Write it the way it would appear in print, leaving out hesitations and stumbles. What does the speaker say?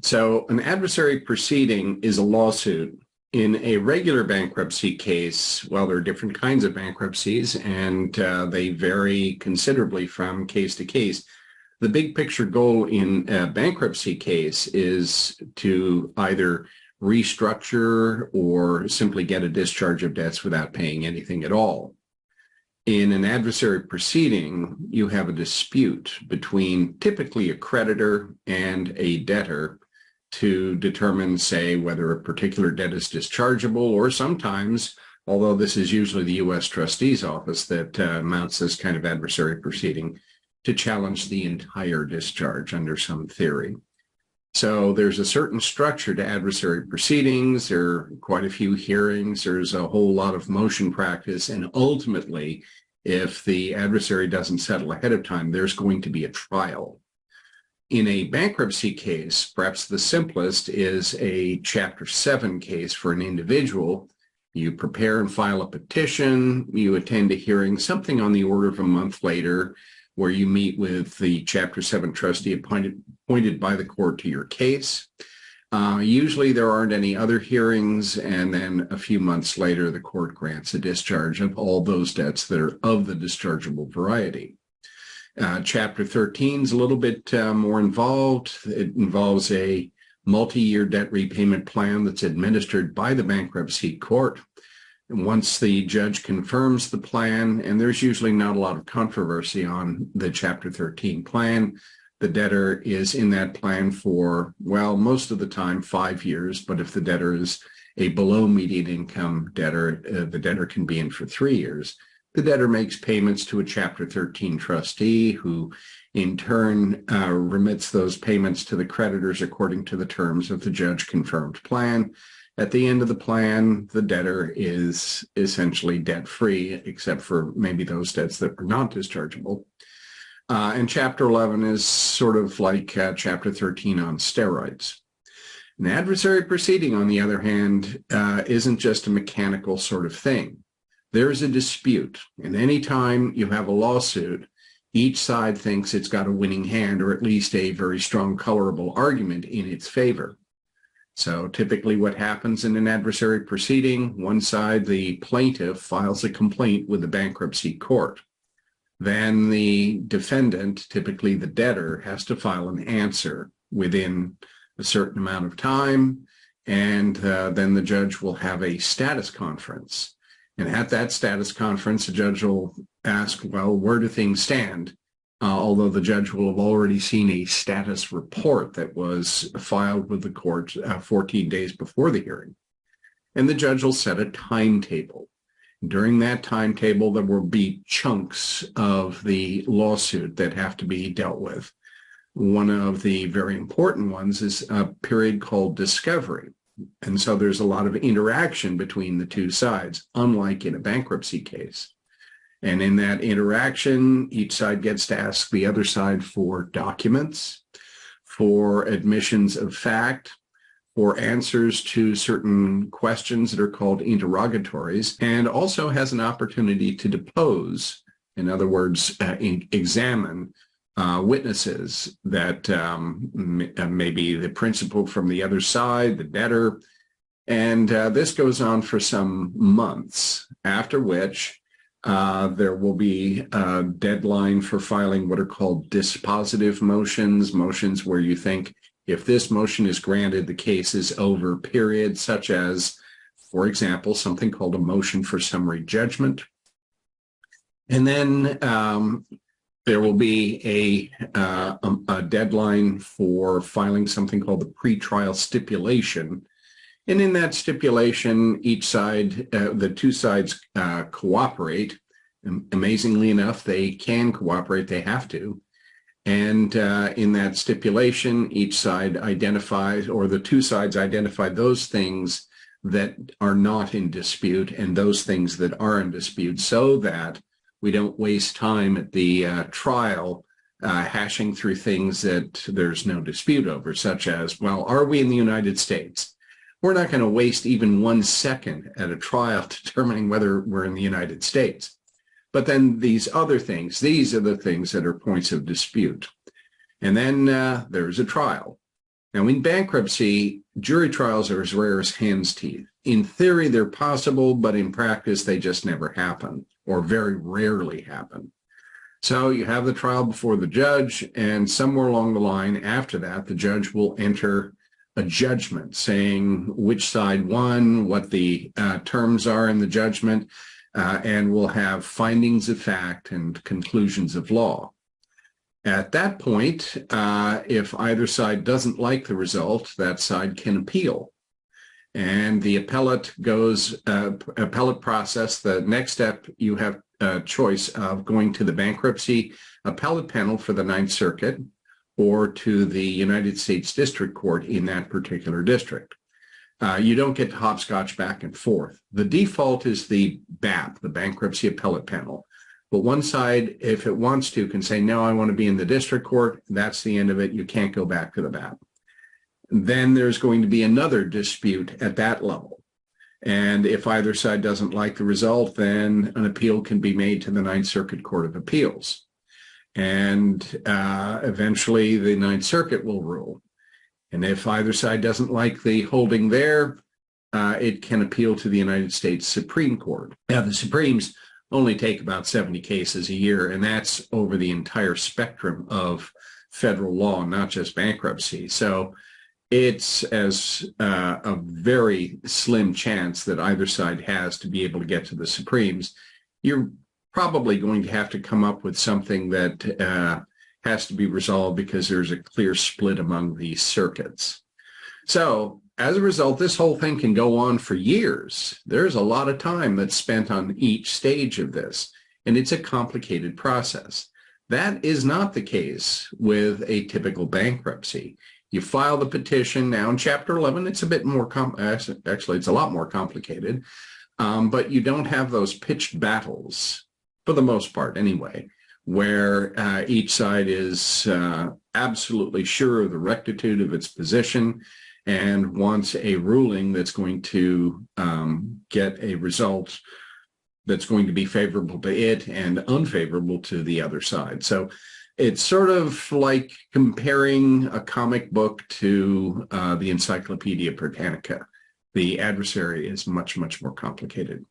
So an adversary proceeding is a lawsuit. In a regular bankruptcy case, well, there are different kinds of bankruptcies, and they vary considerably from case to case. The big picture goal in a bankruptcy case is to either restructure or simply get a discharge of debts without paying anything at all. In an adversary proceeding, you have a dispute between typically a creditor and a debtor to determine, say, whether a particular debt is dischargeable, or sometimes, although this is usually the U.S. trustee's office that mounts this kind of adversary proceeding, to challenge the entire discharge under some theory. So there's a certain structure to adversary proceedings. There are quite a few hearings. There's a whole lot of motion practice. And ultimately, if the adversary doesn't settle ahead of time, there's going to be a trial. In a bankruptcy case, perhaps the simplest is a Chapter 7 case for an individual. You prepare and file a petition. You attend a hearing, something on the order of a month later, where you meet with the Chapter 7 trustee appointed by the court to your case. Usually there aren't any other hearings, and then a few months later, the court grants a discharge of all those debts that are of the dischargeable variety. Chapter 13 is a little bit more involved. It involves a multi-year debt repayment plan that's administered by the bankruptcy court. And once the judge confirms the plan, and there's usually not a lot of controversy on the Chapter 13 plan, the debtor is in that plan for, well, most of the time 5 years, but if the debtor is a below median income debtor, the debtor can be in for 3 years. The debtor makes payments to a Chapter 13 trustee, who in turn remits those payments to the creditors according to the terms of the judge-confirmed plan. At the end of the plan, the debtor is essentially debt-free, except for maybe those debts that are not dischargeable. And Chapter 11 is sort of like Chapter 13 on steroids. An adversary proceeding, on the other hand, isn't just a mechanical sort of thing. There's a dispute, and anytime you have a lawsuit, each side thinks it's got a winning hand, or at least a very strong, colorable argument in its favor. So typically what happens in an adversary proceeding, one side, the plaintiff, files a complaint with the bankruptcy court. Then the defendant, typically the debtor, has to file an answer within a certain amount of time, and then the judge will have a status conference. And at that status conference, the judge will ask, well, where do things stand? Although the judge will have already seen a status report that was filed with the court 14 days before the hearing. And the judge will set a timetable. During that timetable, there will be chunks of the lawsuit that have to be dealt with. One of the very important ones is a period called discovery. And so there's a lot of interaction between the two sides, unlike in a bankruptcy case. And in that interaction, each side gets to ask the other side for documents, for admissions of fact, for answers to certain questions that are called interrogatories, and also has an opportunity to depose, in other words, examine witnesses that may be the principal from the other side, the debtor. And this goes on for some months, after which there will be a deadline for filing what are called dispositive motions, motions where you think if this motion is granted, the case is over, period, such as, for example, something called a motion for summary judgment. And then there will be a deadline for filing something called the pretrial stipulation. And in that stipulation, each side, the two sides cooperate. Amazingly enough, they can cooperate, they have to. And in that stipulation, each side identifies, or the two sides identify those things that are not in dispute and those things that are in dispute, so that we don't waste time at the trial hashing through things that there's no dispute over, such as, well, are we in the United States? We're not going to waste even 1 second at a trial determining whether we're in the United States. But then these other things, these are the things that are points of dispute. And then there's a trial. Now, in bankruptcy, jury trials are as rare as hen's teeth. In theory, they're possible, but in practice, they just never happen, or very rarely happen. So you have the trial before the judge, and somewhere along the line after that, the judge will enter a judgment saying which side won, what the terms are in the judgment, and we'll have findings of fact and conclusions of law. At that point, if either side doesn't like the result, that side can appeal. And the appellate process, the next step, you have a choice of going to the bankruptcy appellate panel for the Ninth Circuit or to the United States District Court in that particular district. You don't get to hopscotch back and forth. The default is the BAP, the Bankruptcy Appellate Panel. But one side, if it wants to, can say, no, I want to be in the district court. That's the end of it. You can't go back to the BAP. Then there's going to be another dispute at that level. And if either side doesn't like the result, then an appeal can be made to the Ninth Circuit Court of Appeals. And eventually the Ninth Circuit will rule. And if either side doesn't like the holding there, it can appeal to the United States Supreme Court. Now, the Supremes only take about 70 cases a year, and that's over the entire spectrum of federal law, not just bankruptcy. So it's as a very slim chance that either side has to be able to get to the Supremes. You're probably going to have to come up with something that has to be resolved because there's a clear split among the circuits. So as a result, this whole thing can go on for years. There's a lot of time that's spent on each stage of this, and it's a complicated process. That is not the case with a typical bankruptcy. You file the petition. Now in Chapter 11, it's a bit more, actually, it's a lot more complicated, but you don't have those pitched battles, for the most part anyway, where each side is absolutely sure of the rectitude of its position and wants a ruling that's going to get a result that's going to be favorable to it and unfavorable to the other side. So it's sort of like comparing a comic book to the Encyclopedia Britannica. The Adversary is much, much more complicated.